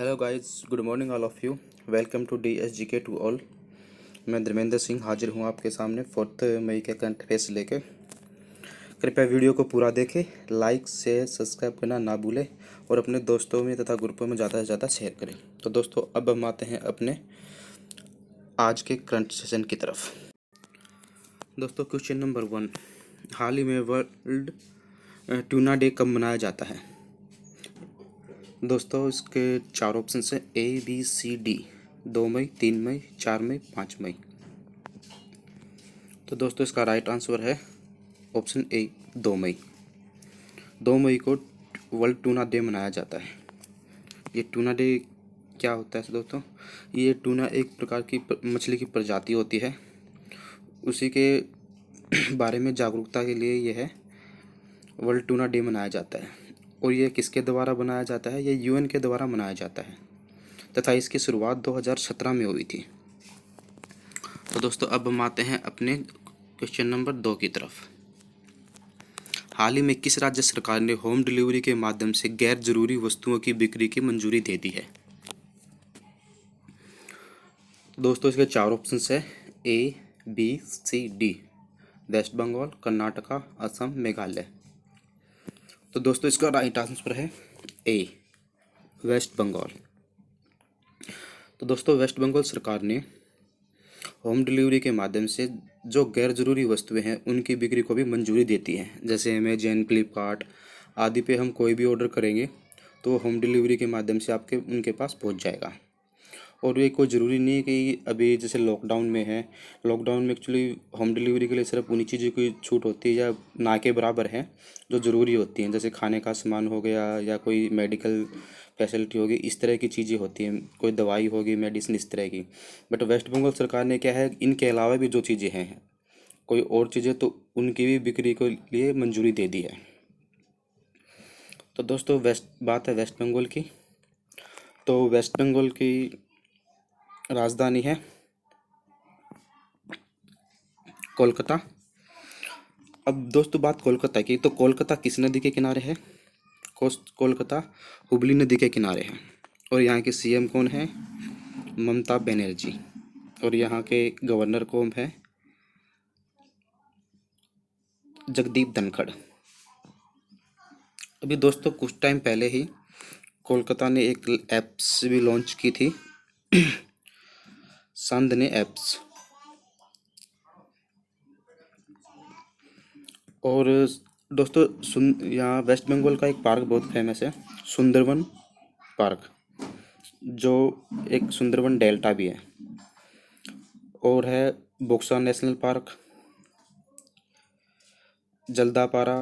Hello guys, good morning all of you. Welcome to DSGK to all. मैं धर्मेंद्र सिंह हाजिर हूँ आपके सामने 4 मई के करंट अफेयर्स लेके। कृपया वीडियो को पूरा देखें, लाइक शेयर सब्सक्राइब करना ना भूलें और अपने दोस्तों में तथा ग्रुपों में ज़्यादा से ज़्यादा शेयर करें। तो दोस्तों, अब हम आते हैं अपने आज के करंट सेशन की तरफ। दोस्तों, क्वेश्चन नंबर 1, हाल ही में वर्ल्ड ट्यूना डे कब मनाया जाता है? दोस्तों, इसके 4 ऑप्शन हैं ABCD, 2 मई, 3 मई, 4 मई, 5 मई। तो दोस्तों, इसका राइट आंसर है ऑप्शन ए, 2 मई। 2 मई को वर्ल्ड टूना डे मनाया जाता है। ये टूना डे क्या होता है दोस्तों? ये टूना एक प्रकार की मछली की प्रजाति होती है, उसी के बारे में जागरूकता के लिए यह है वर्ल्ड टूना डे मनाया जाता है। और ये किसके द्वारा बनाया जाता है? ये UN के द्वारा मनाया जाता है तथा इसकी शुरुआत 2017 में हुई थी। तो दोस्तों, अब हम आते हैं अपने क्वेश्चन नंबर 2 की तरफ। हाल ही में किस राज्य सरकार ने होम डिलीवरी के माध्यम से गैर जरूरी वस्तुओं की बिक्री की मंजूरी दे दी है? दोस्तों, इसके 4 ऑप्शंस है ABCD, वेस्ट बंगाल, कर्नाटका, असम, मेघालय। तो दोस्तों, इसका राइट आंसर है ए, वेस्ट बंगाल। तो दोस्तों, वेस्ट बंगाल सरकार ने होम डिलीवरी के माध्यम से जो गैर ज़रूरी वस्तुएं हैं उनकी बिक्री को भी मंजूरी देती है। जैसे अमेजन, फ्लिपकार्ट आदि पे हम कोई भी ऑर्डर करेंगे तो होम डिलीवरी के माध्यम से आपके उनके पास पहुंच जाएगा। और ये कोई ज़रूरी नहीं है कि अभी जैसे लॉकडाउन में है, लॉकडाउन में एक्चुअली होम डिलीवरी के लिए सिर्फ उन्हीं चीज़ों की छूट होती है या ना के बराबर है जो ज़रूरी होती हैं, जैसे खाने का सामान हो गया या कोई मेडिकल फैसिलिटी होगी, इस तरह की चीज़ें होती हैं, कोई दवाई होगी, मेडिसिन, इस तरह की। बट वेस्ट बंगाल सरकार ने क्या है, इनके अलावा भी जो चीज़ें हैं, कोई और चीज़ें, तो उनकी भी बिक्री के लिए मंजूरी दे दी है। तो दोस्तों, बात है वेस्ट बंगाल की। तो वेस्ट बंगाल की राजधानी है कोलकाता। अब दोस्तों, बात कोलकाता की, तो कोलकाता किस नदी के किनारे है? कोलकाता हुबली नदी के किनारे है। और यहाँ के CM कौन है? ममता बनर्जी। और यहाँ के गवर्नर कौन है? जगदीप धनखड़। अभी दोस्तों, कुछ टाइम पहले ही कोलकाता ने एक ऐप्स भी लॉन्च की थी, सांदने ऐप्स। और दोस्तों, यहाँ वेस्ट बंगाल का एक पार्क बहुत फेमस है, सुंदरवन पार्क, जो एक सुंदरवन डेल्टा भी है। और है बोक्सा national park, Jaldapara,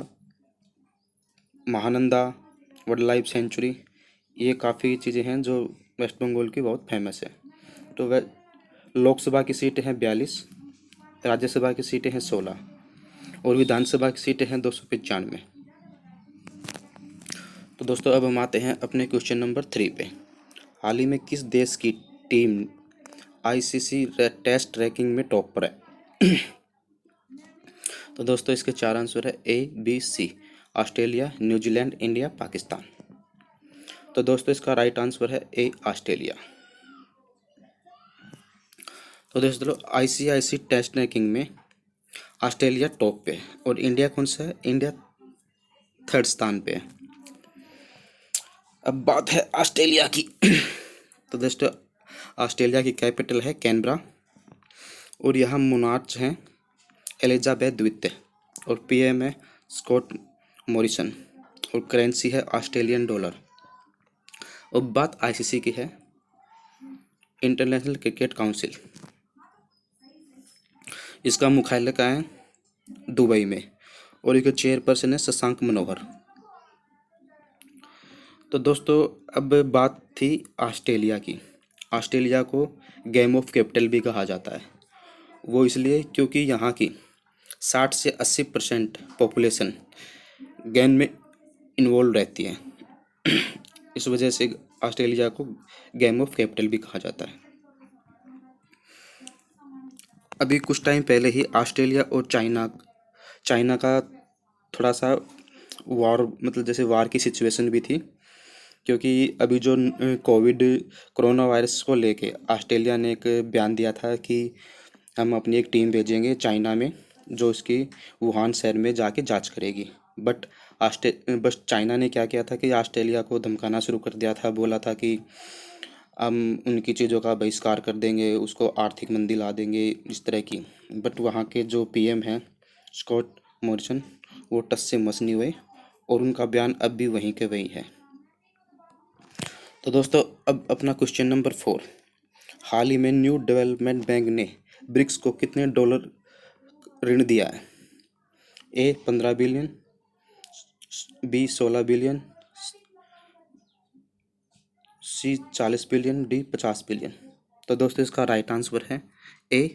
Mahananda wild life sanctuary. ये काफ़ी चीज़ें हैं जो वेस्ट बंगाल की बहुत फेमस है। तो वे लोकसभा की सीटें हैं 42, राज्यसभा की सीटें हैं 16 और विधानसभा की सीटें हैं 295। तो दोस्तों, अब हम आते हैं अपने क्वेश्चन नंबर 3 पे। हाल ही में किस देश की टीम ICC टेस्ट रैंकिंग में टॉप पर है? तो दोस्तों, इसके 4 आंसर है ABC, Australia, New Zealand, India, Pakistan. तो दोस्तों, इसका राइट आंसर है ए, ऑस्ट्रेलिया। तो दोस्तों, ICIC टेस्ट रैंकिंग में ऑस्ट्रेलिया टॉप पे है और इंडिया कौन सा है? इंडिया 3rd स्थान पे है। अब बात है ऑस्ट्रेलिया की। तो दोस्तों, ऑस्ट्रेलिया की कैपिटल है कैनबरा और यहाँ मोनार्च हैं एलिजाबेथ द्वितीय और PM है स्कॉट मॉरिसन और करेंसी है ऑस्ट्रेलियन डॉलर। अब बात ICC की है, इंटरनेशनल क्रिकेट काउंसिल। इसका मुख्यालय कहाँ है? दुबई में। और इसके चेयरपर्सन है शशांक मनोहर। तो दोस्तों, अब बात थी ऑस्ट्रेलिया की। ऑस्ट्रेलिया को गेम ऑफ कैपिटल भी कहा जाता है। वो इसलिए क्योंकि यहाँ की 60 से 80% पॉपुलेशन गेम में इन्वॉल्व रहती है। इस वजह से ऑस्ट्रेलिया को गेम ऑफ कैपिटल भी कहा जाता है। अभी कुछ टाइम पहले ही ऑस्ट्रेलिया और चाइना का थोड़ा सा वॉर, मतलब जैसे वार की सिचुएशन भी थी, क्योंकि अभी जो कोविड कोरोना वायरस को लेके ऑस्ट्रेलिया ने एक बयान दिया था कि हम अपनी एक टीम भेजेंगे चाइना में, जो उसकी वुहान शहर में जाके जांच करेगी। बट बस चाइना ने क्या किया था कि ऑस्ट्रेलिया को धमकाना शुरू कर दिया था, बोला था कि हम उनकी चीज़ों का बहिष्कार कर देंगे, उसको आर्थिक मंदी ला देंगे, इस तरह की। बट वहाँ के जो पीएम हैं स्कॉट मॉरिसन, वो टस से मस नहीं हुए और उनका बयान अब भी वहीं के वहीं है। तो दोस्तों अब अपना क्वेश्चन नंबर 4। हाल ही में न्यू डेवलपमेंट बैंक ने ब्रिक्स को कितने डॉलर ऋण दिया है? ए 15 बिलियन, बी 16 बिलियन, सी 40 बिलियन, डी 50 बिलियन। तो दोस्तों इसका राइट आंसर है ए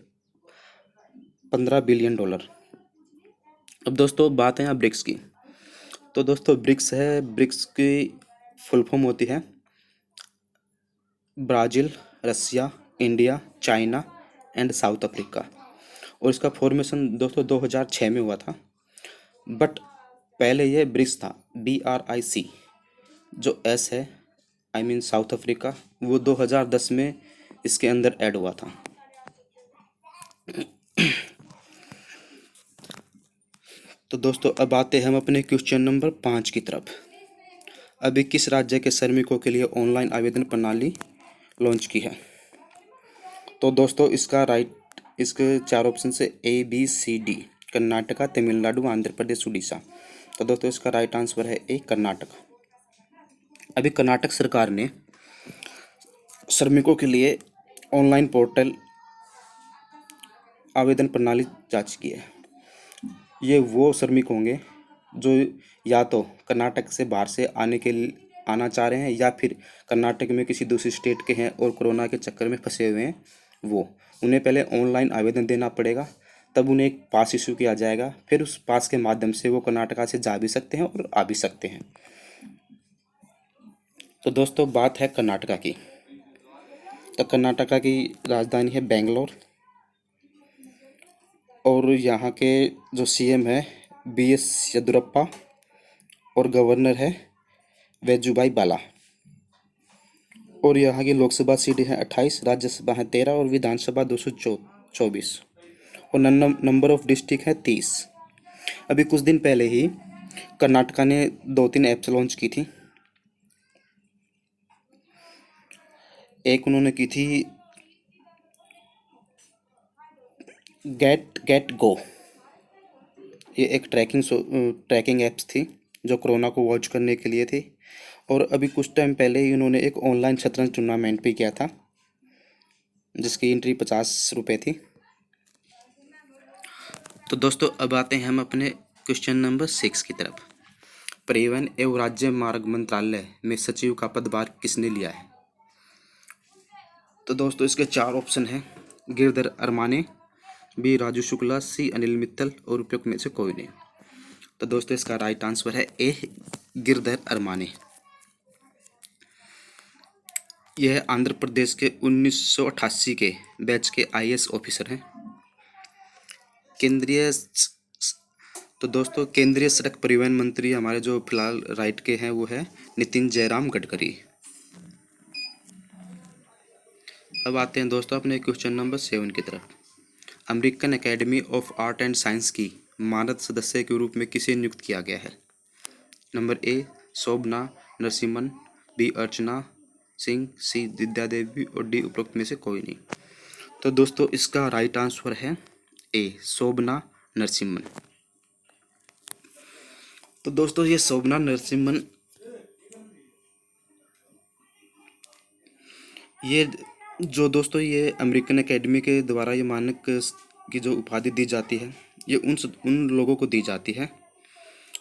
15 बिलियन डॉलर। अब दोस्तों बात है यहाँ ब्रिक्स की। तो दोस्तों ब्रिक्स है, ब्रिक्स की फुल फॉर्म होती है Brazil, Russia, India, China and South Africa. और इसका फॉर्मेशन दोस्तों 2006 में हुआ था। बट पहले ये ब्रिक्स था, BRIC। जो एस है, आई मीन साउथ अफ्रीका, वो 2010 में इसके अंदर ऐड हुआ था। तो दोस्तों अब आते हैं हम अपने क्वेश्चन नंबर 5 की तरफ। अभी किस राज्य के श्रमिकों के लिए ऑनलाइन आवेदन प्रणाली लॉन्च की है? तो दोस्तों इसके 4 ऑप्शन है ABCD। कर्नाटका, तमिलनाडु, आंध्र प्रदेश, उड़ीसा। तो दोस्तों इसका राइट आंसर है ए कर्नाटक। अभी कर्नाटक सरकार ने श्रमिकों के लिए ऑनलाइन पोर्टल आवेदन प्रणाली जांच की है। ये वो श्रमिक होंगे जो या तो कर्नाटक से बाहर से आना चाह रहे हैं, या फिर कर्नाटक में किसी दूसरी स्टेट के हैं और कोरोना के चक्कर में फंसे हुए हैं। वो उन्हें पहले ऑनलाइन आवेदन देना पड़ेगा, तब उन्हें एक पास इशू किया जाएगा। फिर उस पास के माध्यम से वो कर्नाटका से जा भी सकते हैं और आ भी सकते हैं। तो दोस्तों बात है कर्नाटका की। तो कर्नाटका की राजधानी है बेंगलोर और यहाँ के जो CM है BS येदियुरप्पा और गवर्नर है वेजुभाई बाला। और यहाँ की लोकसभा सीटें हैं 28, राज्यसभा है 13 और विधानसभा 224 और नंबर ऑफ डिस्ट्रिक्ट है 30। अभी कुछ दिन पहले ही कर्नाटका ने 2-3 ऐप्स लॉन्च की थी। एक उन्होंने की थी गेट गो। ये एक ट्रैकिंग ऐप्स थी जो कोरोना को वॉच करने के लिए थी। और अभी कुछ टाइम पहले ही उन्होंने एक ऑनलाइन शतरंज टूर्नामेंट भी किया था, जिसकी एंट्री 50 रुपये थी। तो दोस्तों अब आते हैं हम अपने क्वेश्चन नंबर 6 की तरफ। परिवहन एवं राज्य मार्ग मंत्रालय में सचिव का पदभार किसने लिया है? तो दोस्तों इसके 4 ऑप्शन हैं। गिरधर अरमाने, बी राजू शुक्ला, सी अनिल मित्तल और उपयुक्त में से कोई नहीं। तो दोस्तों इसका राइट आंसर है ए गिरधर अरमाने। यह आंध्र प्रदेश के 1988 के बैच के IAS ऑफिसर हैं। तो दोस्तों केंद्रीय सड़क परिवहन मंत्री हमारे जो फिलहाल राइट के हैं वो है नितिन जयराम गडकरी। अब आते हैं दोस्तों अपने क्वेश्चन नंबर 7 की तरफ। American academy of art and science की मानद सदस्य के रूप में किसे नियुक्त किया गया है? Number A Shobhana Narasimhan, B Archana Singh, C Vidya Devi और डी उपरोक्त में से कोई नहीं। तो दोस्तों इसका राइट आंसर है ए शोभना नरसिम्हन। तो दोस्तों ये शोभना नरसिम्हन ये ये अमेरिकन एकेडमी के द्वारा ये मानक की जो उपाधि दी जाती है, ये उन लोगों को दी जाती है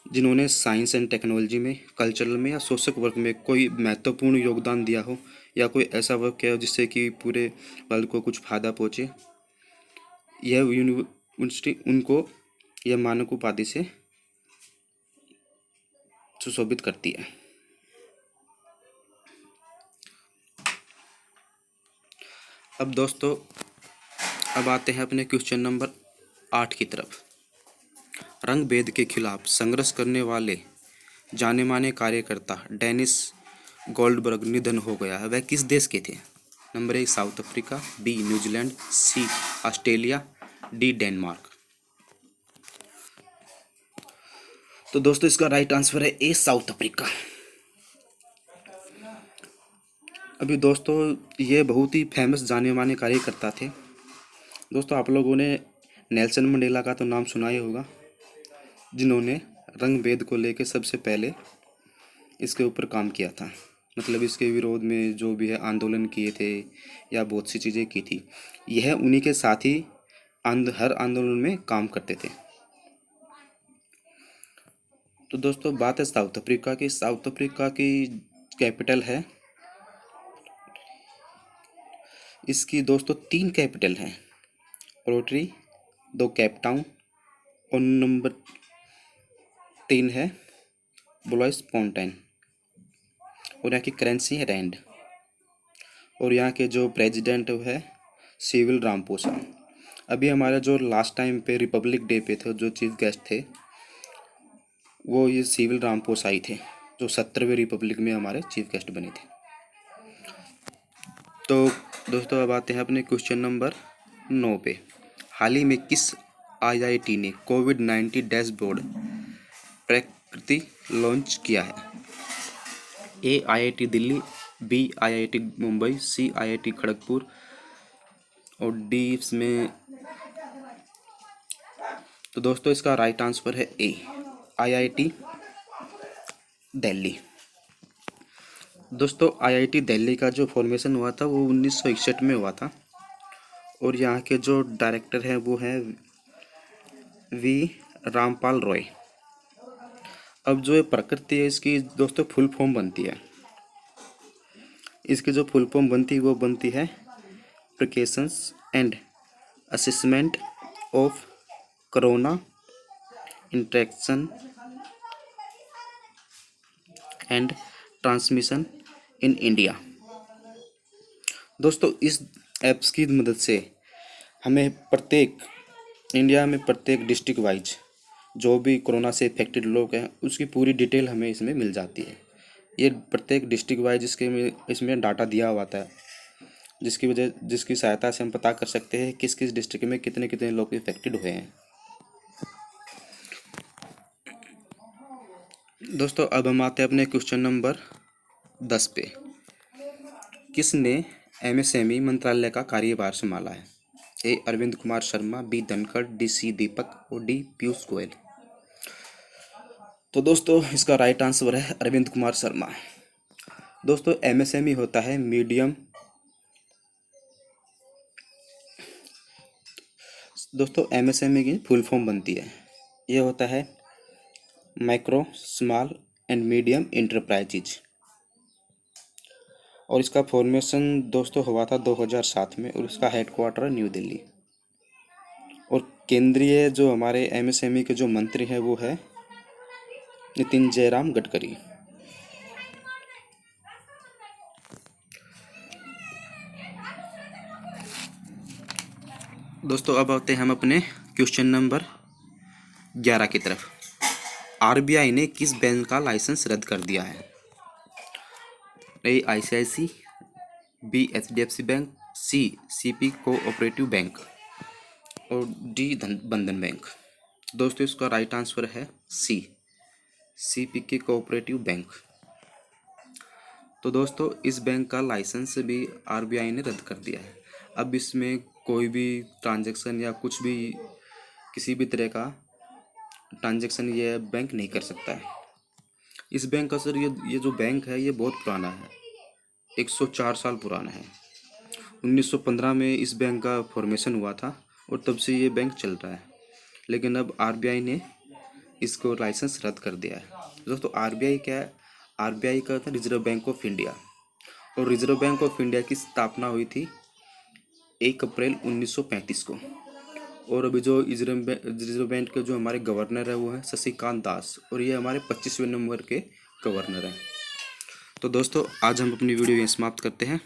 जिन्होंने साइंस एंड टेक्नोलॉजी में, कल्चरल में या सोशल वर्क में कोई महत्वपूर्ण योगदान दिया हो, या कोई ऐसा वर्क किया हो जिससे कि पूरे वर्ल्ड को कुछ फायदा पहुँचे। यह यूनिवर्सिटी उनको यह मानक उपाधि से सुशोभित करती है। अब दोस्तों अब आते हैं अपने क्वेश्चन नंबर 8 की तरफ। रंग भेद के खिलाफ संघर्ष करने वाले जाने माने कार्यकर्ता डेनिस गोल्डबर्ग निधन हो गया है वह किस देश के थे? Number 1 South Africa, B New Zealand, C Australia, D Denmark. तो दोस्तों इसका राइट आंसर है ए साउथ अफ्रीका। अभी दोस्तों ये बहुत ही फेमस जाने माने कार्यकर्ता थे। दोस्तों आप लोगों ने नेल्सन मंडेला का तो नाम सुना ही होगा, जिन्होंने रंग भेद को लेकर सबसे पहले इसके ऊपर काम किया था। मतलब इसके विरोध में जो भी है आंदोलन किए थे या बहुत सी चीज़ें की थी, यह उन्हीं के साथ ही हर आंदोलन में काम करते थे। तो दोस्तों बात है साउथ अफ्रीका की। साउथ अफ्रीका की कैपिटल है, इसकी दोस्तों 3 कैपिटल हैं, प्रिटोरिया, 2 केप टाउन और नंबर 3 है ब्लॉइसफोंटेन। और यहाँ की करेंसी है रैंड। और यहाँ के जो प्रेसिडेंट है सिरिल रामापोसा। अभी हमारा जो लास्ट टाइम पे रिपब्लिक डे पे थे जो चीफ गेस्ट थे वो ये सिरिल रामापोसा ही थे, जो 17वें रिपब्लिक में हमारे चीफ गेस्ट बने थे। तो दोस्तों अब आते हैं अपने क्वेश्चन नंबर 9 पे। हाल ही में किस आईआईटी ने कोविड-19 डैशबोर्ड प्रकृति लॉन्च किया है? A IIT Delhi, B IIT Mumbai, C IIT Kharagpur और डी इसमें। तो दोस्तों इसका राइट आंसर है ए आईआईटी दिल्ली। दोस्तों आईआईटी दिल्ली का जो फॉर्मेशन हुआ था वो 1961 में हुआ था और यहाँ के जो डायरेक्टर हैं वो हैं वी रामपाल रॉय। अब जो ये प्रकृति है इसकी दोस्तों फुल फॉर्म बनती है, इसकी जो फुल फॉर्म बनती है वो बनती है precautions and assessment of corona interaction and transmission in India. दोस्तों इस ऐप्स की मदद से हमें इंडिया में प्रत्येक डिस्ट्रिक्ट वाइज जो भी कोरोना से इफेक्टेड लोग हैं उसकी पूरी डिटेल हमें इसमें मिल जाती है। ये प्रत्येक डिस्ट्रिक्ट वाइज इसमें डाटा दिया हुआ था, जिसकी सहायता से हम पता कर सकते हैं किस किस डिस्ट्रिक्ट में कितने कितने लोग इफेक्टेड हुए हैं। दोस्तों अब हम आते हैं अपने क्वेश्चन नंबर 10 पे। किसने एमएसएमई मंत्रालय का कार्यभार संभाला है? A Arvind Kumar Sharma, B Dhankhar, D C Deepak और डी पीयूष गोयल। तो दोस्तों इसका राइट आंसर है अरविंद कुमार शर्मा। दोस्तों एमएसएमई होता है मीडियम। दोस्तों एमएसएमई की फुल फॉर्म बनती है, ये होता है micro small and medium enterprises. और इसका फॉर्मेशन दोस्तों हुआ था 2007 में और इसका हेडक्वार्टर न्यू दिल्ली। और केंद्रीय जो हमारे एमएसएमई के जो मंत्री हैं वो है नितिन जयराम गडकरी। दोस्तों अब आते हैं हम अपने क्वेश्चन नंबर 11 की तरफ। आरबीआई ने किस बैंक का लाइसेंस रद्द कर दिया है? ए आईसीआईसी, बी एचडीएफसी बैंक, सी सीपी कोऑपरेटिव बैंक और डी बंधन बैंक। दोस्तों इसका राइट आंसर है सी सीपीके कोऑपरेटिव बैंक। तो दोस्तों इस बैंक का लाइसेंस भी आरबीआई ने रद्द कर दिया है। अब इसमें कोई भी ट्रांजैक्शन या कुछ भी किसी भी तरह का ट्रांजैक्शन ये बैंक नहीं कर सकता है। इस बैंक का सर ये जो बैंक है ये बहुत पुराना है, 104 साल पुराना है। 1915 में इस बैंक का फॉर्मेशन हुआ था और तब से ये बैंक चल रहा है, लेकिन अब आरबीआई ने इसको लाइसेंस रद्द कर दिया है। दोस्तों आरबीआई क्या है? आरबीआई का था रिजर्व बैंक ऑफ इंडिया, और रिजर्व बैंक ऑफ इंडिया की स्थापना हुई थी 1 अप्रैल 1935 को। और अभी जो रिजर्व बैंक के जो हमारे गवर्नर है वो है शशिकांत दास, और ये हमारे 25वें नंबर के गवर्नर हैं। तो दोस्तों आज हम अपनी वीडियो यहीं समाप्त करते हैं।